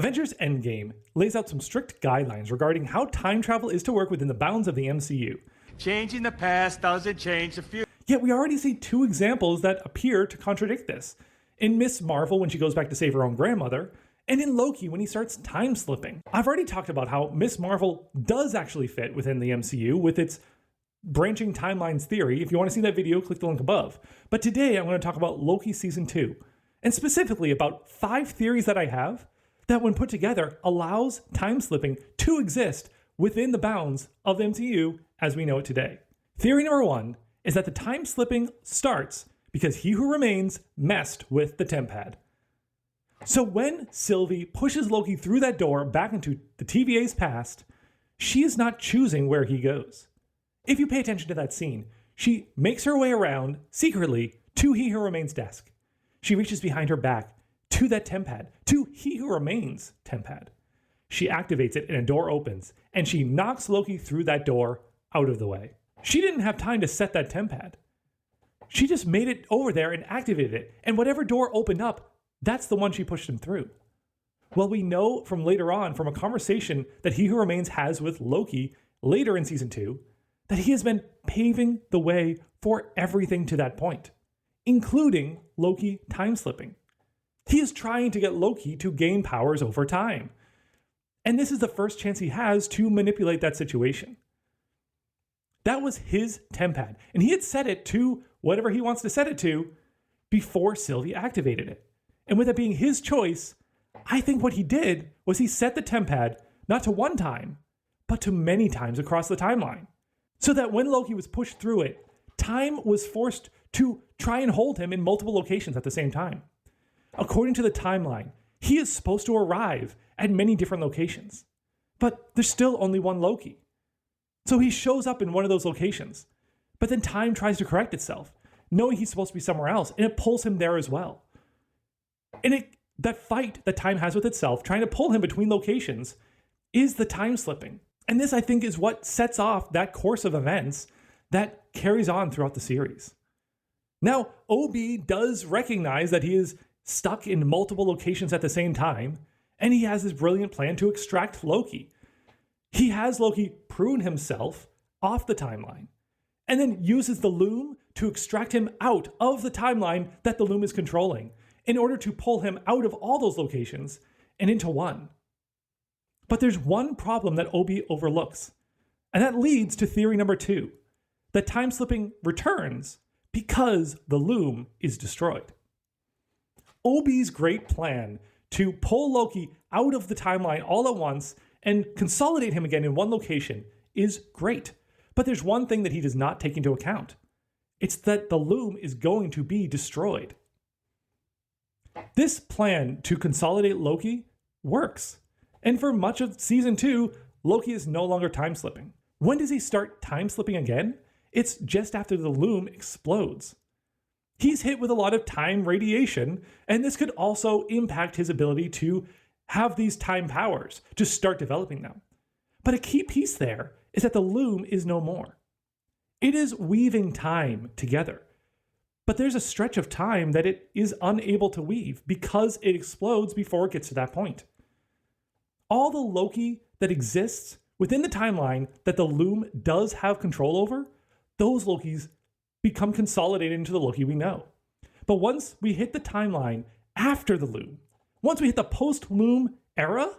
Avengers Endgame lays out some strict guidelines regarding how time travel is to work within the bounds of the MCU. Changing the past doesn't change the future. Yet we already see two examples that appear to contradict this. In Miss Marvel when she goes back to save her own grandmother, and in Loki when he starts time slipping. I've already talked about how Miss Marvel does actually fit within the MCU with its branching timelines theory. If you want to see that video, click the link above. But today I'm going to talk about Loki Season 2, and specifically about 5 theories that I have that when put together allows time slipping to exist within the bounds of the MCU as we know it today. Theory number 1 is that the time slipping starts because He Who Remains messed with the TemPad. So when Sylvie pushes Loki through that door back into the TVA's past, she is not choosing where he goes. If you pay attention to that scene, she makes her way around secretly to He Who Remains' desk. She reaches behind her back to that TemPad, to He Who Remains' TemPad. She activates it and a door opens, and she knocks Loki through that door out of the way. She didn't have time to set that TemPad. She just made it over there and activated it, and whatever door opened up, that's the one she pushed him through. Well, we know from later on, from a conversation that He Who Remains has with Loki later in Season 2, that he has been paving the way for everything to that point, including Loki time slipping. He is trying to get Loki to gain powers over time. And this is the first chance he has to manipulate that situation. That was his TemPad, and he had set it to whatever he wants to set it to before Sylvie activated it. And with it being his choice, I think what he did was he set the TemPad not to one time, but to many times across the timeline. So that when Loki was pushed through it, time was forced to try and hold him in multiple locations at the same time. According to the timeline, he is supposed to arrive at many different locations, but there's still only one Loki. So he shows up in one of those locations, but then time tries to correct itself, knowing he's supposed to be somewhere else, and it pulls him there as well. And that fight that time has with itself, trying to pull him between locations, is the time slipping. And this, I think, is what sets off that course of events that carries on throughout the series. Now, OB does recognize that he is stuck in multiple locations at the same time, and he has this brilliant plan to extract Loki. He has Loki prune himself off the timeline, and then uses the loom to extract him out of the timeline that the loom is controlling in order to pull him out of all those locations and into one. But there's one problem that OB overlooks, and that leads to theory number 2, that time slipping returns because the loom is destroyed. OB's great plan to pull Loki out of the timeline all at once and consolidate him again in one location is great. But there's one thing that he does not take into account. It's that the loom is going to be destroyed. This plan to consolidate Loki works. And for much of Season 2, Loki is no longer time slipping. When does he start time slipping again? It's just after the loom explodes. He's hit with a lot of time radiation, and this could also impact his ability to have these time powers, to start developing them. But a key piece there is that the loom is no more. It is weaving time together. But there's a stretch of time that it is unable to weave because it explodes before it gets to that point. All the Loki that exists within the timeline that the loom does have control over, those Lokis become consolidated into the Loki we know. But once we hit the timeline after the loom, once we hit the post-loom era,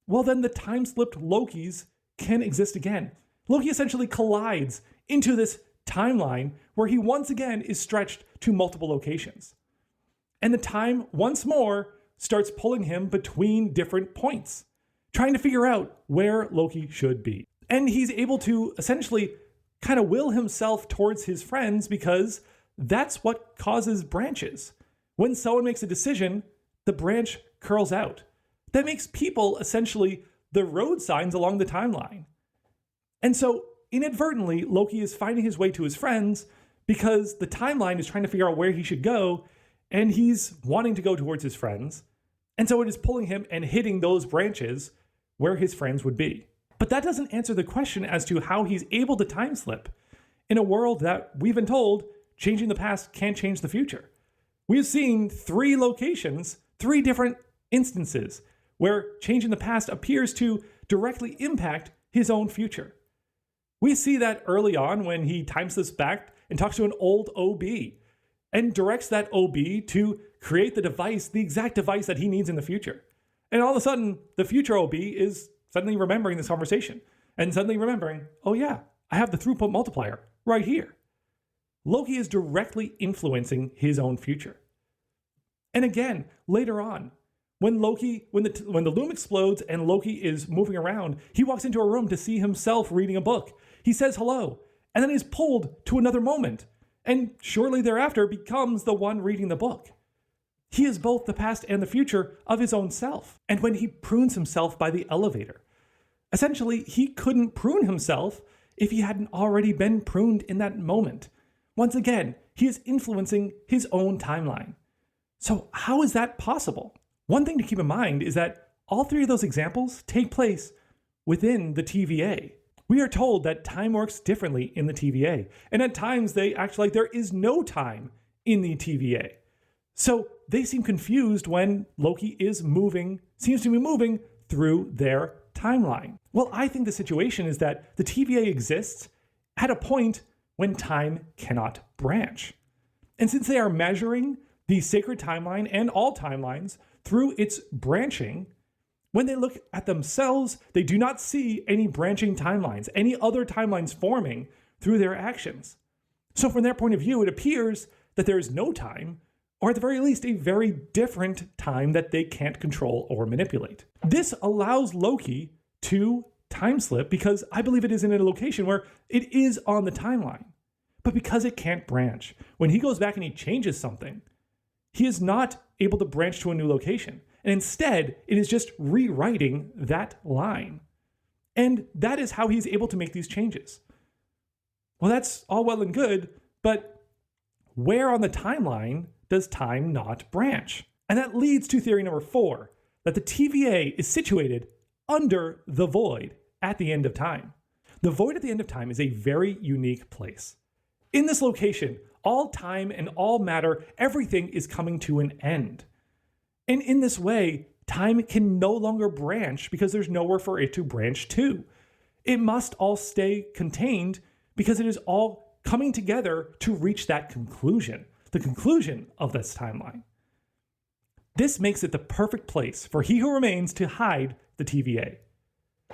well then the time-slipped Lokis can exist again. Loki essentially collides into this timeline where he once again is stretched to multiple locations. And the time once more starts pulling him between different points, trying to figure out where Loki should be. And he's able to essentially kind of will himself towards his friends because that's what causes branches. When someone makes a decision, the branch curls out. That makes people essentially the road signs along the timeline. And so inadvertently, Loki is finding his way to his friends because the timeline is trying to figure out where he should go, and he's wanting to go towards his friends. And so it is pulling him and hitting those branches where his friends would be. But that doesn't answer the question as to how he's able to time slip in a world that we've been told changing the past can't change the future. We've seen 3 locations, 3 different instances where changing the past appears to directly impact his own future. We see that early on when he time slips back and talks to an old OB and directs that OB to create the device, the exact device that he needs in the future. And all of a sudden, the future OB is suddenly remembering this conversation and suddenly remembering, oh yeah, I have the throughput multiplier right here. Loki is directly influencing his own future. And again, later on, when the loom explodes and Loki is moving around, he walks into a room to see himself reading a book. He says hello, and then he's pulled to another moment, and shortly thereafter becomes the one reading the book. He is both the past and the future of his own self. And when he prunes himself by the elevator, essentially, he couldn't prune himself if he hadn't already been pruned in that moment. Once again, he is influencing his own timeline. So how is that possible? One thing to keep in mind is that all three of those examples take place within the TVA. We are told that time works differently in the TVA, and at times they act like there is no time in the TVA. So they seem confused when Loki seems to be moving through their timeline. Well, I think the situation is that the TVA exists at a point when time cannot branch. And since they are measuring the sacred timeline and all timelines through its branching, when they look at themselves, they do not see any branching timelines, any other timelines forming through their actions. So from their point of view, it appears that there is no time, or at the very least, a very different time that they can't control or manipulate. This allows Loki to time slip because I believe it is in a location where it is on the timeline. But because it can't branch, when he goes back and he changes something, he is not able to branch to a new location. And instead, it is just rewriting that line. And that is how he's able to make these changes. Well, that's all well and good, but where on the timeline does time not branch? And that leads to theory number 4, that the TVA is situated under the void at the end of time. The void at the end of time is a very unique place. In this location, all time and all matter, everything is coming to an end. And in this way, time can no longer branch because there's nowhere for it to branch to. It must all stay contained because it is all coming together to reach that conclusion, the conclusion of this timeline. This makes it the perfect place for He Who Remains to hide the TVA.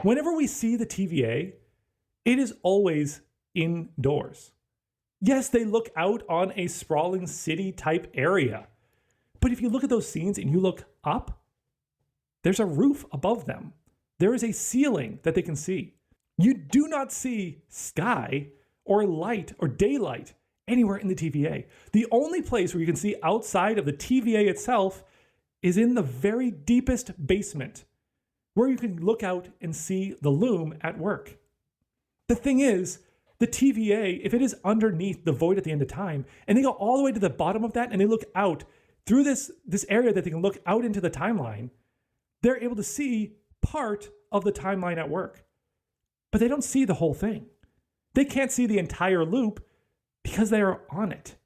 Whenever we see the TVA, it is always indoors. Yes, they look out on a sprawling city type area. But if you look at those scenes and you look up, there's a roof above them. There is a ceiling that they can see. You do not see sky or light or daylight anywhere in the TVA. The only place where you can see outside of the TVA itself is in the very deepest basement, where you can look out and see the loom at work. The thing is, the TVA, if it is underneath the void at the end of time, and they go all the way to the bottom of that and they look out through this area that they can look out into the timeline, they're able to see part of the timeline at work. But they don't see the whole thing. They can't see the entire loop because they are on it.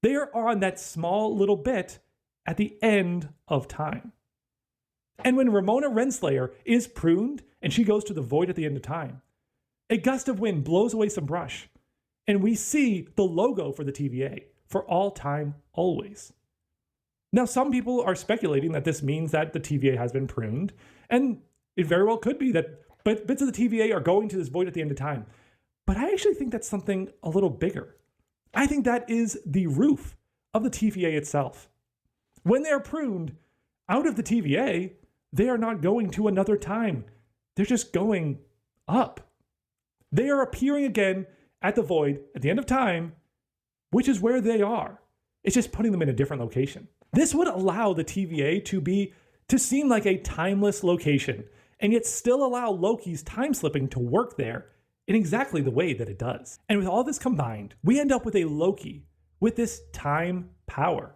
They are on that small little bit at the end of time. And when Ramona Renslayer is pruned and she goes to the void at the end of time, a gust of wind blows away some brush, and we see the logo for the TVA, for all time, always. Now, some people are speculating that this means that the TVA has been pruned, and it very well could be that bits of the TVA are going to this void at the end of time. But I actually think that's something a little bigger. I think that is the roof of the TVA itself. When they are pruned out of the TVA, they are not going to another time. They're just going up. They are appearing again at the void at the end of time, which is where they are. It's just putting them in a different location. This would allow the TVA to seem like a timeless location, and yet still allow Loki's time slipping to work there in exactly the way that it does. And with all this combined, we end up with a Loki with this time power.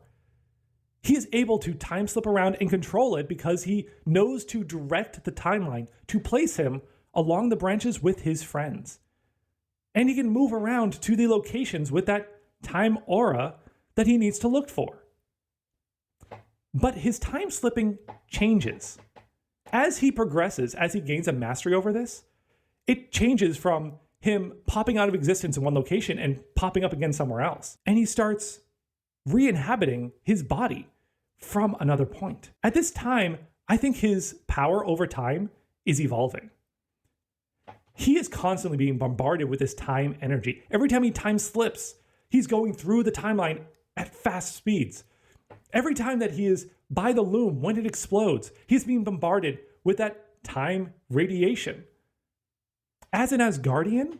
He is able to time slip around and control it because he knows to direct the timeline to place him along the branches with his friends. And he can move around to the locations with that time aura that he needs to look for. But his time slipping changes. As he progresses, as he gains a mastery over this, it changes from him popping out of existence in one location and popping up again somewhere else. And he starts re-inhabiting his body from another point. At this time, I think his power over time is evolving. He is constantly being bombarded with this time energy. Every time he time slips, he's going through the timeline at fast speeds. Every time that he is by the loom when it explodes, he's being bombarded with that time radiation. As an Asgardian,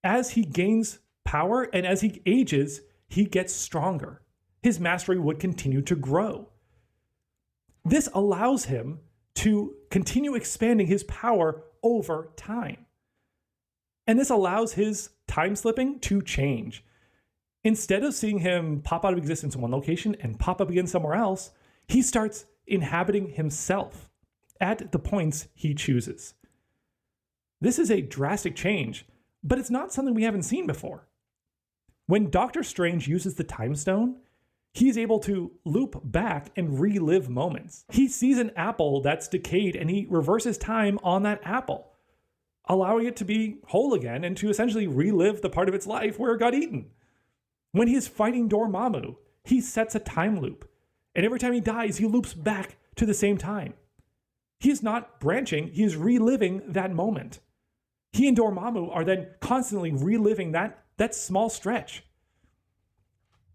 as he gains power and as he ages, he gets stronger. His mastery would continue to grow. This allows him to continue expanding his power over time. And this allows his time slipping to change. Instead of seeing him pop out of existence in one location and pop up again somewhere else, he starts inhabiting himself at the points he chooses. This is a drastic change, but it's not something we haven't seen before. When Doctor Strange uses the Time Stone, he's able to loop back and relive moments. He sees an apple that's decayed and he reverses time on that apple, allowing it to be whole again and to essentially relive the part of its life where it got eaten. When he's fighting Dormammu, he sets a time loop, and every time he dies, he loops back to the same time. He is not branching, he is reliving that moment. He and Dormammu are then constantly reliving that small stretch.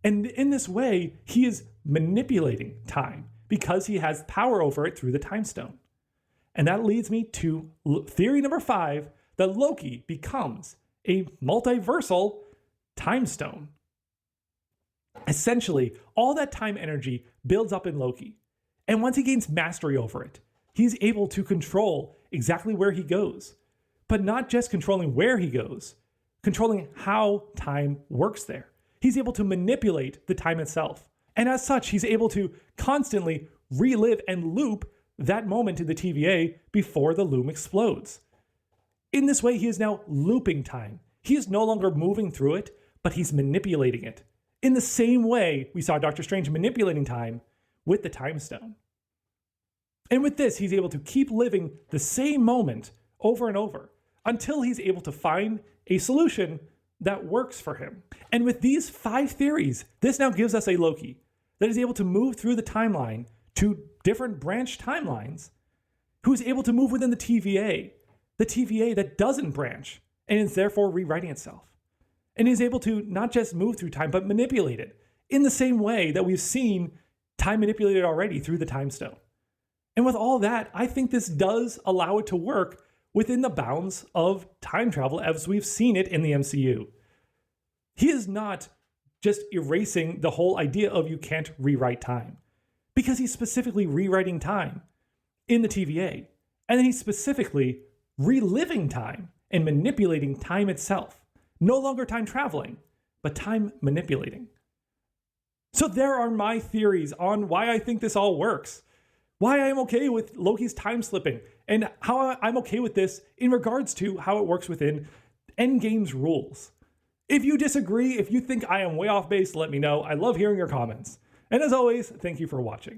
And in this way, he is manipulating time because he has power over it through the Time Stone. And that leads me to theory number 5, that Loki becomes a multiversal Time Stone. Essentially, all that time energy builds up in Loki. And once he gains mastery over it, he's able to control exactly where he goes. But not just controlling where he goes, controlling how time works there. He's able to manipulate the time itself. And as such, he's able to constantly relive and loop that moment in the TVA before the loom explodes. In this way, he is now looping time. He is no longer moving through it, but he's manipulating it. In the same way we saw Doctor Strange manipulating time with the Time Stone. And with this, he's able to keep living the same moment over and over until he's able to find a solution that works for him. And with these 5 theories, this now gives us a Loki that is able to move through the timeline to different branch timelines, who is able to move within the TVA that doesn't branch and is therefore rewriting itself. And is able to not just move through time, but manipulate it in the same way that we've seen time manipulated already through the Time Stone. And with all that, I think this does allow it to work within the bounds of time travel as we've seen it in the MCU. He is not just erasing the whole idea of you can't rewrite time, because he's specifically rewriting time in the TVA. And then he's specifically reliving time and manipulating time itself. No longer time traveling, but time manipulating. So there are my theories on why I think this all works. Why I am okay with Loki's time slipping, and how I'm okay with this in regards to how it works within Endgame's rules. If you disagree, if you think I am way off base, let me know. I love hearing your comments. And as always, thank you for watching.